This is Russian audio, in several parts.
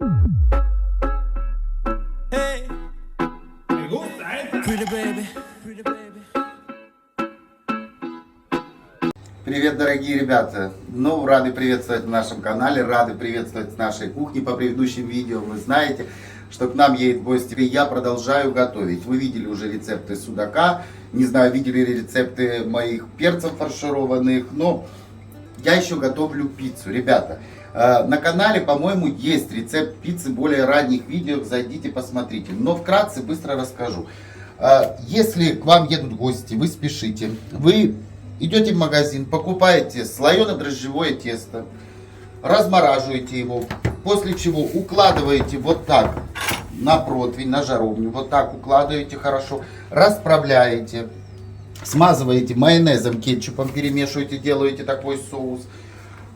Hey, me gusta esta. Pretty baby, pretty baby. Привет, дорогие ребята! Ну, рады приветствовать на нашем канале, рады приветствовать в нашей кухне. По предыдущим видео вы знаете, что к нам едет гость, и я продолжаю готовить. Вы видели уже рецепты судака, не знаю, видели ли рецепты моих перцев фаршированных, но я еще готовлю пиццу. Ребята, на канале, по-моему, есть рецепт пиццы более ранних видео, зайдите, посмотрите. Но вкратце быстро расскажу. Если к вам едут гости, вы спешите, вы идете в магазин, покупаете слоено-дрожжевое тесто, размораживаете его, после чего укладываете вот так на противень, на жаровню, вот так укладываете хорошо, расправляете, смазываете майонезом, кетчупом, перемешиваете, делаете такой соус.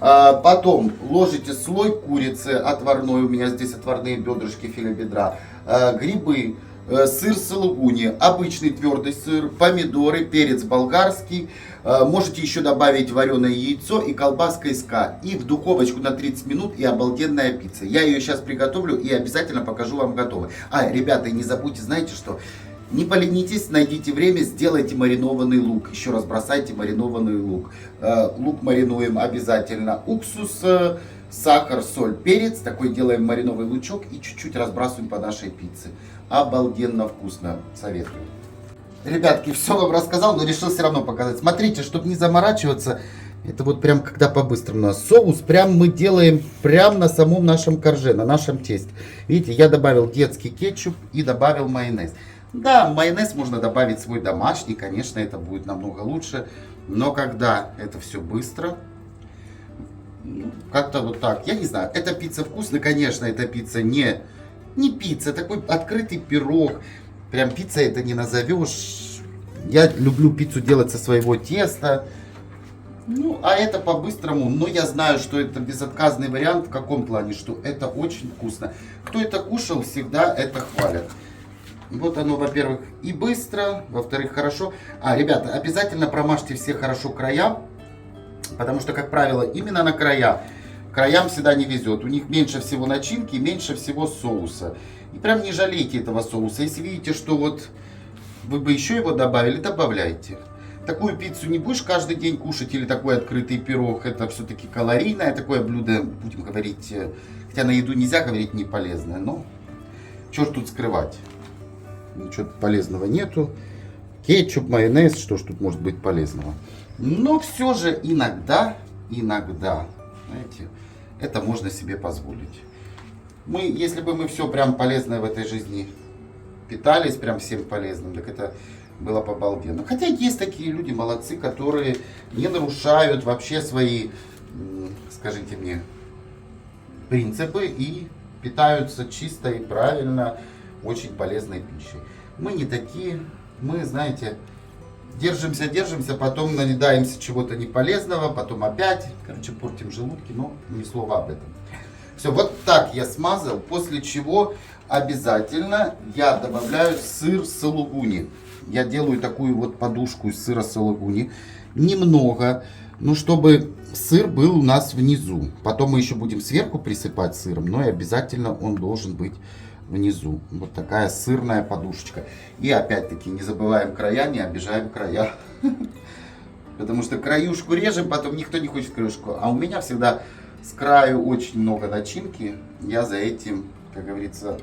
Потом ложите слой курицы отварной, у меня здесь отварные бедрышки, филе бедра, грибы, сыр сулугуни, обычный твердый сыр, помидоры, перец болгарский. Можете еще добавить вареное яйцо и колбаска СК. И в духовочку на 30 минут, и обалденная пицца. Я ее сейчас приготовлю и обязательно покажу вам готовой. Ребята, не забудьте, знаете что? Не поленитесь, найдите время, сделайте маринованный лук. Еще раз бросайте маринованный лук. Лук маринуем обязательно. Уксус, сахар, соль, перец. Такой делаем маринованный лучок и чуть-чуть разбрасываем по нашей пицце. Обалденно вкусно. Советую. Ребятки, все вам рассказал, но решил все равно показать. Смотрите, чтобы не заморачиваться, это вот прям когда по-быстрому. Соус прям мы делаем прям на самом нашем корже, на нашем тесте. Видите, я добавил детский кетчуп и добавил майонез. Да, майонез можно добавить свой домашний, конечно, это будет намного лучше. Но когда это все быстро, как-то вот так, я не знаю, эта пицца вкусная, конечно, эта пицца не пицца, такой открытый пирог. Прям пицца это не назовешь. Я люблю пиццу делать со своего теста. Ну, а это по-быстрому. Но я знаю, что это безотказный вариант. В каком плане? Что это очень вкусно. Кто это кушал, всегда это хвалят. Вот оно, во-первых, и быстро. Во-вторых, хорошо. Ребята, обязательно промажьте все хорошо края. Потому что, как правило, именно на краям всегда не везет. У них меньше всего начинки, меньше всего соуса. И прям не жалейте этого соуса. Если видите, что вот вы бы еще его добавили, добавляйте. Такую пиццу не будешь каждый день кушать или такой открытый пирог. Это все-таки калорийное такое блюдо, будем говорить. Хотя на еду нельзя говорить не полезное, но что ж тут скрывать. Ничего полезного нету. Кетчуп, майонез, что ж тут может быть полезного. Но все же иногда, знаете, это можно себе позволить. Если бы мы все прям полезное в этой жизни питались, прям всем полезным, так это было бы обалденно. Хотя есть такие люди, молодцы, которые не нарушают вообще свои, скажите мне, принципы и питаются чисто и правильно, очень полезной пищей. Мы не такие, мы, знаете, держимся, потом наедаемся чего-то неполезного, потом опять, портим желудки, но ни слова об этом. Все, вот так я смазал, после чего обязательно я добавляю сыр сулугуни. Я делаю такую вот подушку из сыра сулугуни. Немного, но чтобы сыр был у нас внизу. Потом мы еще будем сверху присыпать сыром, но и обязательно он должен быть внизу. Вот такая сырная подушечка. И опять-таки не забываем края, не обижаем края. Потому что краюшку режем, потом никто не хочет краюшку. А у меня всегда с краю очень много начинки. Я за этим, как говорится,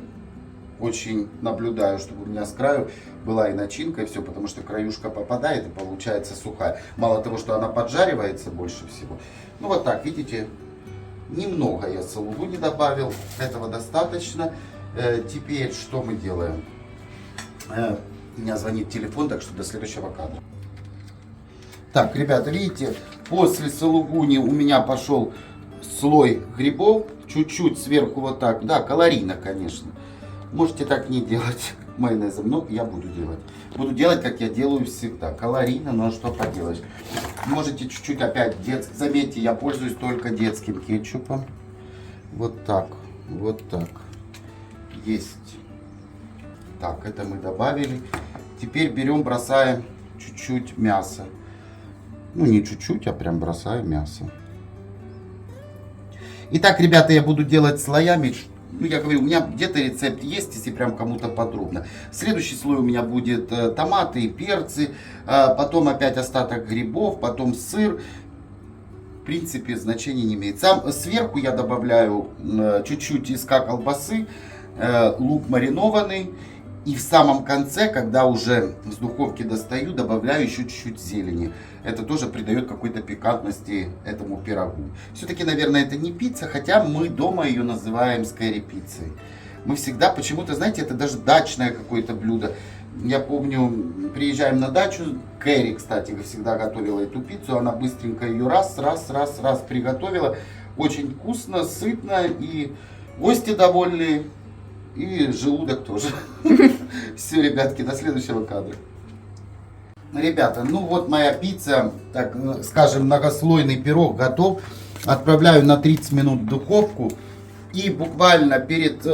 очень наблюдаю, чтобы у меня с краю была и начинка, и все. Потому что краюшка попадает и получается сухая. Мало того, что она поджаривается больше всего. Ну вот так, видите, немного я сулугуни добавил. Этого достаточно. Теперь что мы делаем? У меня звонит телефон, так что до следующего кадра. Так, ребята, видите, после сулугуни у меня пошел слой грибов. Чуть-чуть сверху вот так. Да, калорийно, конечно. Можете так не делать майонезом, но я буду делать. Буду делать, как я делаю всегда. Калорийно, но что поделать. Можете чуть-чуть опять детский. Заметьте, я пользуюсь только детским кетчупом. Вот так, вот так. Есть. Так, это мы добавили. Теперь берем, бросаем чуть-чуть мяса. Ну, не чуть-чуть, а прям бросаю мясо. Итак, ребята, я буду делать слоями. Ну, я говорю, у меня где-то рецепт есть, если прям кому-то подробно. Следующий слой у меня будет томаты и перцы, потом опять остаток грибов, потом сыр. В принципе, значения не имеет. Сверху я добавляю чуть-чуть иска колбасы, лук маринованный. И в самом конце, когда уже с духовки достаю, добавляю еще чуть-чуть зелени. Это тоже придает какой-то пикантности этому пирогу. Все-таки, наверное, это не пицца, хотя мы дома ее называем скорее пиццей. Мы всегда, почему-то, знаете, это даже дачное какое-то блюдо. Я помню, приезжаем на дачу, Кэрри, кстати, всегда готовила эту пиццу, она быстренько ее раз приготовила. Очень вкусно, сытно, и гости довольны, и желудок тоже. Все, ребятки, до следующего кадра. Ребята, ну вот моя пицца, так скажем, многослойный пирог готов. Отправляю на 30 минут в духовку. И буквально перед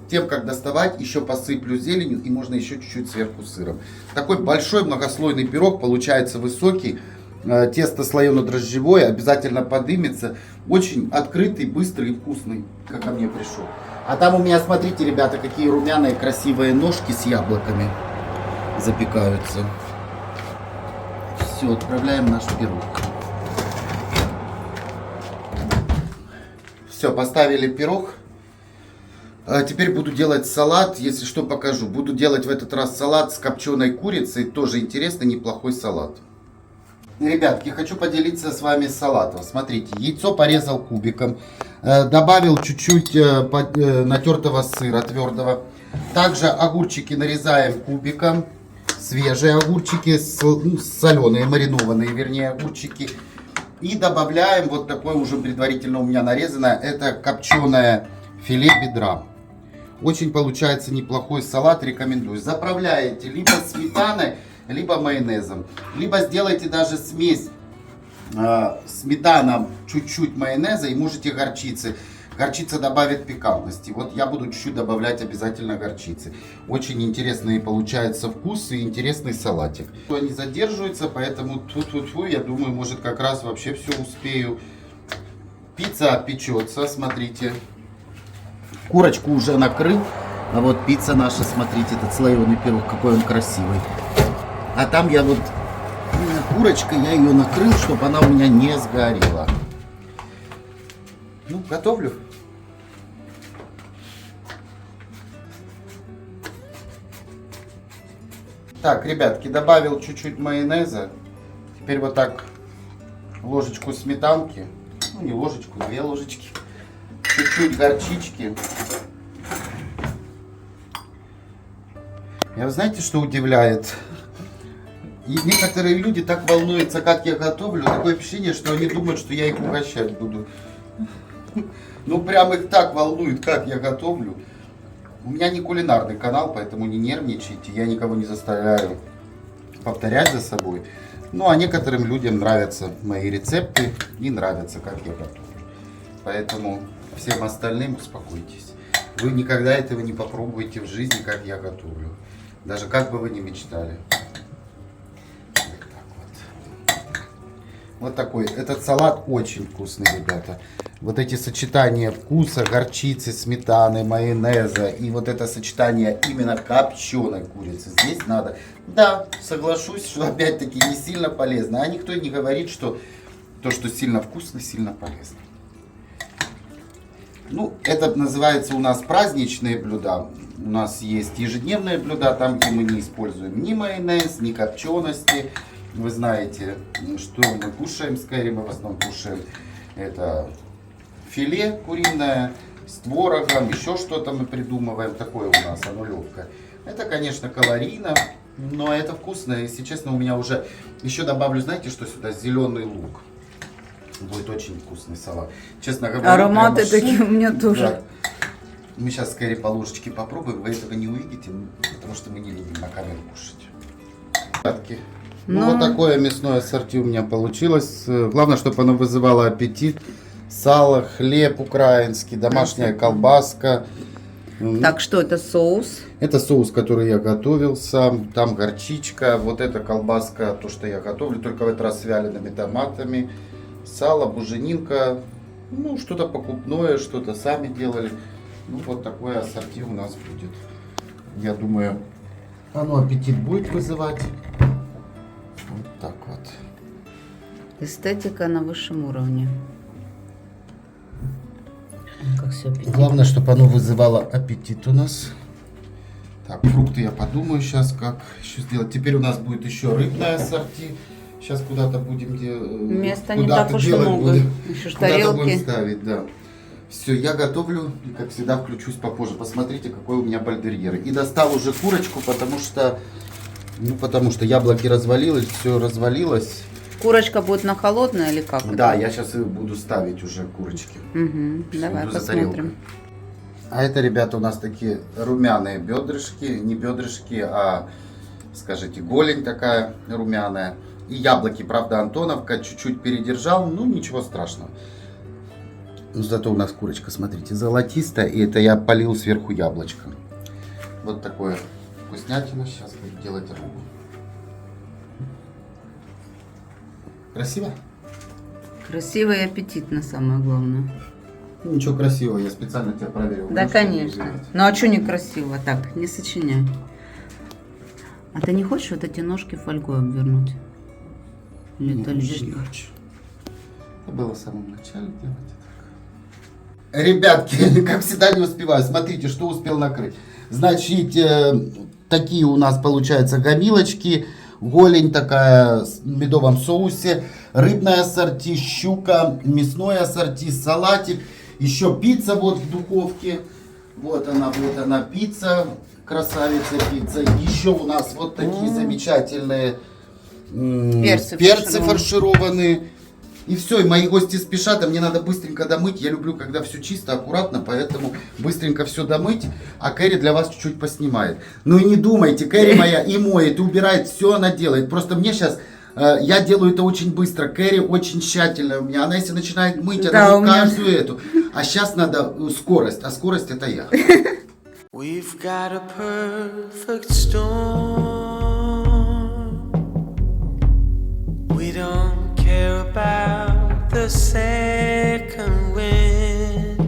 тем, как доставать, еще посыплю зеленью и можно еще чуть-чуть сверху сыром. Такой большой многослойный пирог получается высокий. Тесто слоено-дрожжевое, обязательно подымется. Очень открытый, быстрый и вкусный, как ко мне пришел. А там у меня, смотрите, ребята, какие румяные красивые ножки с яблоками запекаются. Все, отправляем наш пирог. Все, поставили пирог. Теперь буду делать салат, если что покажу. Буду делать в этот раз салат с копченой курицей, тоже интересный, неплохой салат. Ребятки, хочу поделиться с вами салатом. Смотрите, яйцо порезал кубиком, добавил чуть-чуть натертого сыра твердого. Также огурчики нарезаем кубиком, свежие огурчики, соленые, маринованные, вернее, огурчики. И добавляем вот такое уже предварительно у меня нарезанное, это копченое филе бедра. Очень получается неплохой салат, рекомендую. Заправляете либо сметаной, либо майонезом. Либо сделайте даже смесь сметана, чуть-чуть майонеза и можете горчицы. Горчица добавит пикантности. Вот я буду чуть-чуть добавлять обязательно горчицы. Очень интересный получается вкус и интересный салатик. Они задерживаются, поэтому я думаю, может как раз вообще все успею. Пицца печется, смотрите. Курочку уже накрыл. А вот пицца наша, смотрите, этот слоеный пирог, какой он красивый. А там я вот, курочка, я ее накрыл, чтобы она у меня не сгорела. Ну, готовлю. Так, ребятки, добавил чуть-чуть майонеза. Теперь вот так ложечку сметанки. Ну, не ложечку, 2 ложечки. Чуть-чуть горчички. И вы знаете, что удивляет? И некоторые люди так волнуются, как я готовлю. Такое ощущение, что они думают, что я их угощать буду. Ну, прям их так волнует, как я готовлю. У меня не кулинарный канал, поэтому не нервничайте. Я никого не заставляю повторять за собой. Ну, а некоторым людям нравятся мои рецепты и нравится, как я готовлю. Поэтому всем остальным успокойтесь. Вы никогда этого не попробуете в жизни, как я готовлю. Даже как бы вы ни мечтали. Вот такой. Этот салат очень вкусный, ребята. Вот эти сочетания вкуса, горчицы, сметаны, майонеза и вот это сочетание именно копченой курицы. Здесь надо. Да, соглашусь, что опять-таки не сильно полезно. А никто не говорит, что то, что сильно вкусно, сильно полезно. Ну, это называется у нас праздничные блюда. У нас есть ежедневные блюда, там, где мы не используем ни майонез, ни копчености. Вы знаете, что мы кушаем с Кэрри, мы в основном кушаем это филе куриное с творогом, еще что-то мы придумываем, такое у нас, оно легкое. Это, конечно, калорийно, но это вкусно. Если честно, у меня уже еще добавлю, знаете, что сюда? Зеленый лук. Будет очень вкусный салат. Честно говоря, ароматы такие у меня тоже. Да. Мы сейчас скорее по ложечке попробуем, вы этого не увидите, потому что мы не любим на камеру кушать. Ну, вот такое мясное ассорти у меня получилось. Главное, чтобы оно вызывало аппетит. Сало, хлеб украинский, домашняя колбаска. Так, что это соус? Это соус, который я готовил сам. Там горчичка. Вот эта колбаска, то, что я готовлю, только в этот раз с вялеными томатами. Сало, буженинка. Ну, что-то покупное, что-то сами делали. Ну, вот такое ассорти у нас будет. Я думаю, оно аппетит будет вызывать. Вот так вот. Эстетика на высшем уровне. Как все аппетитно. Главное, чтобы оно вызывало аппетит у нас. Так, фрукты я подумаю сейчас, как еще сделать. Теперь у нас будет еще рыбное ассорти. Сейчас куда-то будем Места не так уж много. Еще ж куда-то будем тарелки. ставить, да. Все, я готовлю, и как всегда включусь попозже. Посмотрите, какой у меня бальдерьер. И достал уже курочку, потому что яблоки развалилось, все развалилось. Курочка будет на холодное или как? Да, я сейчас и буду ставить уже курочки. Угу. Давай Иду за тарелкой. посмотрим. А это, ребята, у нас такие румяные бедрышки, не бедрышки, а, скажите, голень такая румяная. И яблоки, правда, Антоновка чуть-чуть передержал, ну ничего страшного. Но зато у нас курочка, смотрите, золотистая, и это я полил сверху яблочком. Вот такое вкуснятина, сейчас буду делать рыбу. Красиво? Красиво и аппетитно, самое главное. Ничего красивого, я специально тебя проверил. Да, Ну, чтобы конечно. увидеть. Ну а что некрасиво? Так, не сочиняй. А ты не хочешь вот эти ножки фольгой обвернуть? Или Нет, это вообще лишнее? не хочу. Это было в самом начале делать. Так. Ребятки, как всегда не успеваю. Смотрите, что успел накрыть. Значит, такие у нас получаются гомилочки. Голень такая в медовом соусе. Рыбное ассорти, щука, мясное ассорти, салатик. Еще пицца вот в духовке. Вот она пицца. Красавица пицца. Еще у нас вот такие замечательные перцы фаршированные. И все, и мои гости спешат, а мне надо быстренько домыть. Я люблю, когда все чисто, аккуратно, поэтому быстренько все домыть. А Кэрри для вас чуть-чуть поснимает. Ну и не думайте, Кэрри моя и моет, и убирает, все она делает. Просто мне сейчас, я делаю это очень быстро. Кэрри очень тщательно у меня. Она если начинает мыть, Да, она у меня- каждую эту. А сейчас надо скорость, а скорость это я. We've got a perfect storm. We don't care about the second wind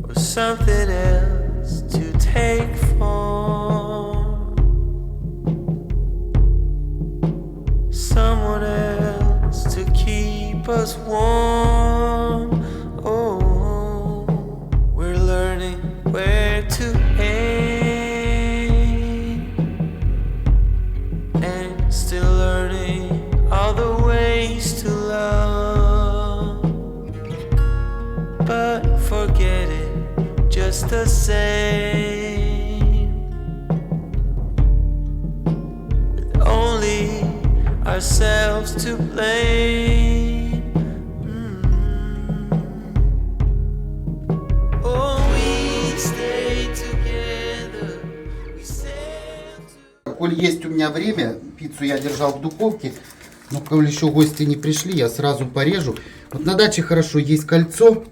or something else to take form. Someone else to keep us warm. Oh, we're learning where to aim and still learning all the ways to love, but forget it just the same, with only ourselves to blame. Oh, we stay together, we sail to... Коль есть у меня время, пиццу я держал в духовке, но коль еще гости не пришли, я сразу порежу. Вот на даче хорошо есть кольцо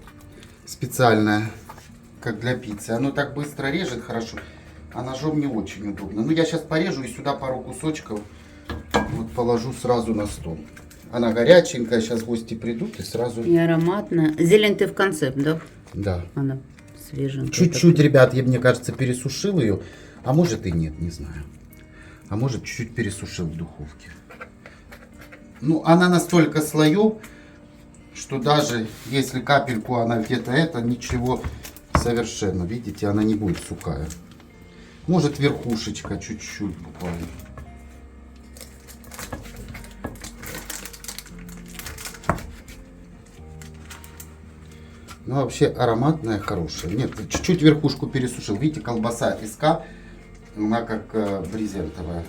специальное, как для пиццы. Оно так быстро режет хорошо, а ножом не очень удобно. Ну я сейчас порежу и сюда пару кусочков вот положу сразу на стол. Она горяченькая, сейчас гости придут и сразу... И ароматно. Зелень ты в конце, да? Да. Она свеженькая. Чуть-чуть, ребят, я, мне кажется, пересушил ее. А может и нет, не знаю. А может чуть-чуть пересушил в духовке. Ну, она настолько слоев, что даже если капельку она где-то это, ничего совершенно. Видите, она не будет сухая. Может верхушечка чуть-чуть буквально. Ну, вообще ароматная, хорошая. Нет, чуть-чуть верхушку пересушил. Видите, колбаса СК, она как брезентовая.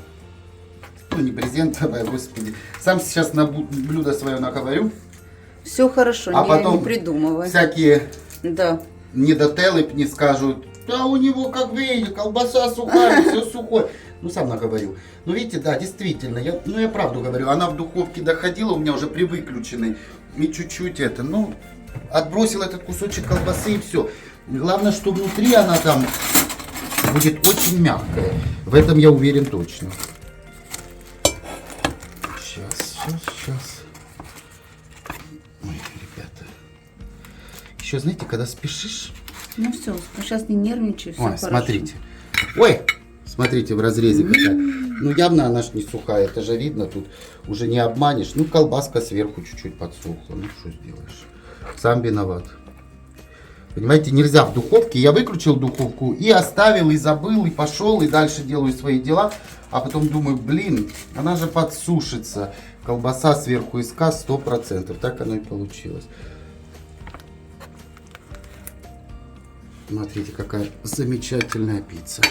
Ну, не брезентовая, господи. Сам сейчас на блюдо свое наговорю. Все хорошо, А не потом придумывай. всякие Да. недотелы не скажут, да у него, как видите, колбаса сухая, все сухое. Ну, сам наговорил. Ну, видите, да, действительно, я правду говорю. Она в духовке доходила, у меня уже при выключенной. И чуть-чуть это, ну, отбросил этот кусочек колбасы и все. Главное, что внутри она там будет очень мягкая. В этом я уверен точно. Сейчас. Ой, ребята. Еще, знаете, когда спешишь, Ну все, сейчас не нервничай, все Ой, хорошо. смотрите. Ой, смотрите, в разрезе какая. Ну, явно она ж не сухая, это же видно, тут уже не обманешь. Ну, колбаска сверху чуть-чуть подсохла. Ну, что сделаешь? Сам виноват. Понимаете, нельзя в духовке. Я выключил духовку и оставил, и забыл, и пошел, и дальше делаю свои дела. А потом думаю, блин, она же подсушится. Колбаса сверху СК 100%. Так оно и получилось. Смотрите, какая замечательная пицца.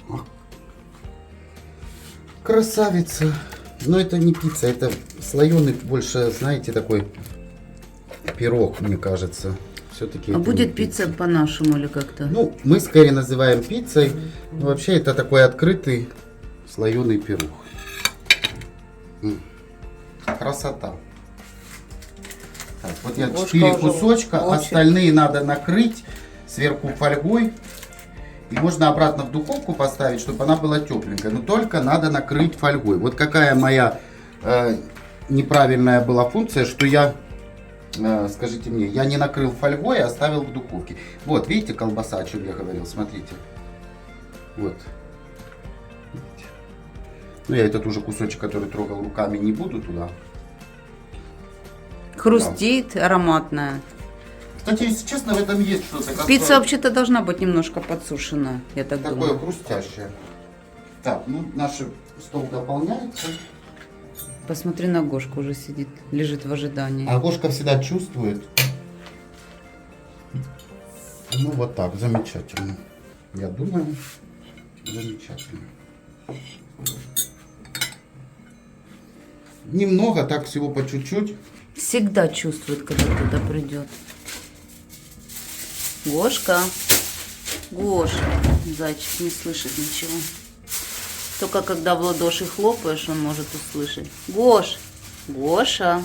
О. Красавица. Но это не пицца, это слоеный, больше, знаете, такой пирог, мне кажется. Все-таки. А будет пицца по-нашему или как-то? Ну, мы скорее называем пиццей. Но вообще это такой открытый слоеный пирог. Красота. Так, вот я 4 кусочка, остальные надо накрыть сверху фольгой. И можно обратно в духовку поставить, чтобы она была тепленькая. Но только надо накрыть фольгой. Вот какая моя неправильная была функция, что я, скажите мне, я не накрыл фольгой, а оставил в духовке. Вот, видите, колбаса, о чем я говорил, смотрите. Вот. Ну, я этот уже кусочек, который трогал руками, не буду туда. Хрустит, да. Ароматная. Кстати, если честно, в этом есть что-то. Пицца вообще-то должна быть немножко подсушена, я так думаю. Такое хрустящее. Так, ну, наш стол дополняется. Посмотри на Гошку, уже сидит, лежит в ожидании. А Гошка всегда чувствует. Ну, вот так, замечательно. Я думаю, замечательно. Немного, так всего по чуть-чуть. Всегда чувствует, когда туда придет. Гошка. Гоша. Зайчик не слышит ничего. Только когда в ладоши хлопаешь, он может услышать. Гош. Гоша.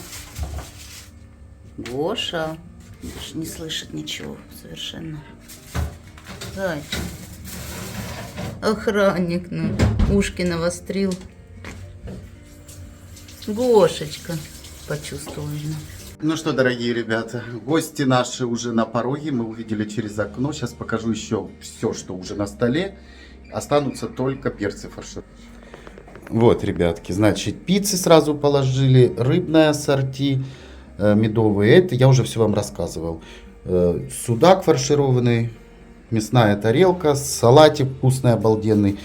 Гоша. Гоша не слышит ничего совершенно. Зайчик. Охранник, ну, ушки навострил. Гошечка. Почувствовала. Ну что, дорогие ребята, гости наши уже на пороге. Мы увидели через окно. Сейчас покажу еще все, что уже на столе. Останутся только перцы фаршированные. Вот, ребятки, значит, пиццы сразу положили, рыбное ассорти, медовые. Это я уже все вам рассказывал. Судак фаршированный, мясная тарелка, салатик вкусный, обалденный.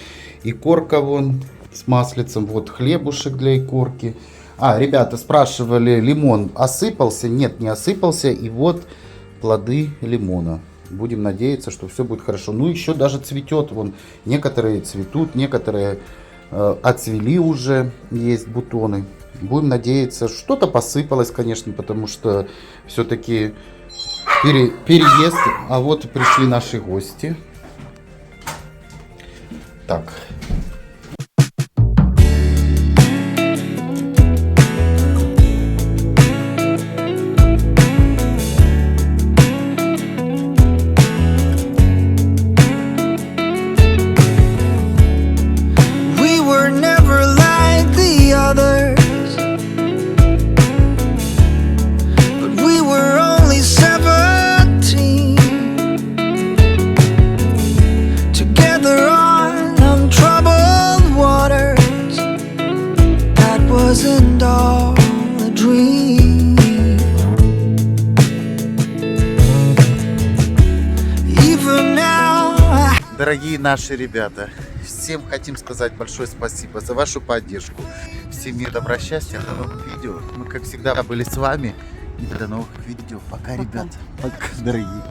Икорка вон с маслицем. Вот хлебушек для икорки. А, ребята спрашивали, лимон осыпался? Нет, не осыпался. И вот плоды лимона. Будем надеяться, что все будет хорошо. Ну, еще даже цветет. Вон, некоторые цветут, некоторые отцвели уже. Есть бутоны. Будем надеяться. Что-то посыпалось, конечно, потому что все-таки переезд. А вот и пришли наши гости. Так. Дорогие наши ребята, всем хотим сказать большое спасибо за вашу поддержку. Всем мира, добра, счастья, до новых видео. Мы, как всегда, были с вами. И до новых видео. Пока, ребят. Пока, дорогие.